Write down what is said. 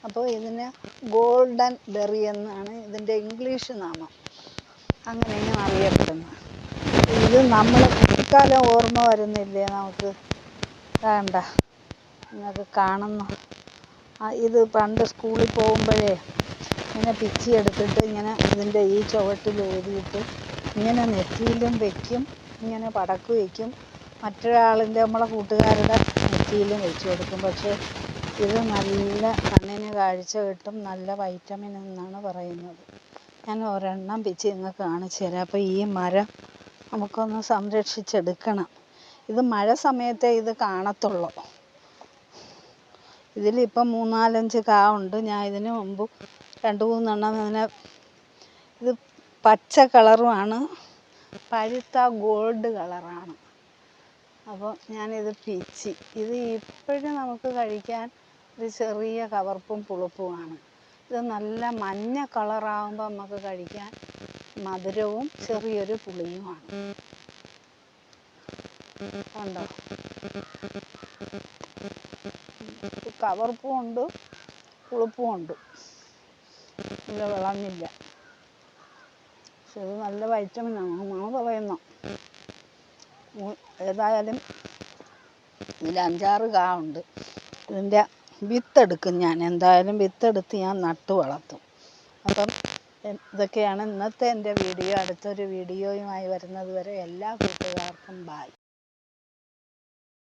അപ്പോൾ ഇതിന് golden berry എന്നാണ് ഇതിൻ്റെ ഇംഗ്ലീഷ് നാമം, അങ്ങനെയാണ് അറിയപ്പെടുന്നത്. ഇത് നമ്മൾ കുട്ടിക്കാലം ഓർമ്മ വരുന്നില്ലേ നമുക്ക്? വേണ്ട നിങ്ങൾക്ക് കാണുന്നു. ഇത് പണ്ട് സ്കൂളിൽ പോകുമ്പോഴേ ഇങ്ങനെ പിച്ചി എടുത്തിട്ട് ഇങ്ങനെ ഇതിൻ്റെ ഈ ചുവട്ടിൽ എഴുതിയിട്ട് ഇങ്ങനെ നെറ്റിയിലും വയ്ക്കും, ഇങ്ങനെ പടക്ക് വയ്ക്കും, മറ്റൊരാളിൻ്റെ നമ്മളെ കൂട്ടുകാരുടെ നെറ്റിയിലും വെച്ച് കൊടുക്കും. പക്ഷേ ഇത് നല്ല കണ്ണിന് കാഴ്ച കിട്ടും, നല്ല വൈറ്റമിൻ എന്നാണ് പറയുന്നത്. ഞാൻ ഒരെണ്ണം പിച്ചി നിങ്ങൾക്ക് കാണിച്ചു തരാം. അപ്പോൾ ഈ മരം നമുക്കൊന്ന് സംരക്ഷിച്ചെടുക്കണം. ഇത് മഴ സമയത്തേ ഇത് കാണത്തുള്ളൂ. ഇതിലിപ്പം 3-4-5 കാ ഉണ്ട്. ഞാൻ ഇതിന് മുമ്പ് 2-3 ഇതിനെ, ഇത് പച്ച കളറുമാണ്, പഴുത്ത ഗോൾഡ് കളറാണ്. അപ്പോൾ ഞാനിത് പിച്ചി, ഇത് ഇപ്പോഴും നമുക്ക് കഴിക്കാൻ ഒരു ചെറിയ കവർപ്പും പുളിപ്പുമാണ്. ഇത് നല്ല മഞ്ഞ കളറാകുമ്പോൾ നമുക്ക് കഴിക്കാൻ മധുരവും ചെറിയൊരു പുളിയുമാണ്. കണ്ടോ? കവർപ്പും ഉണ്ട്, പുളിപ്പും ഉണ്ട്. ഇത് വിളഞ്ഞില്ല, പക്ഷെ ഇത് നല്ല വൈറ്റമിനാണ് എന്നാണ് പറയുന്നത്. ഏതായാലും ഇതിൽ 5-6 കാ ഉണ്ട്. ഇതിൻ്റെ വിത്തെടുക്കും ഞാൻ, എന്തായാലും വിത്തെടുത്ത് ഞാൻ നട്ടു വളർത്തും. അപ്പം ഇതൊക്കെയാണ് ഇന്നത്തെ എൻ്റെ വീഡിയോ. അടുത്തൊരു വീഡിയോയുമായി വരുന്നത് വരെ എല്ലാ കൂട്ടുകാർക്കും ബായ്.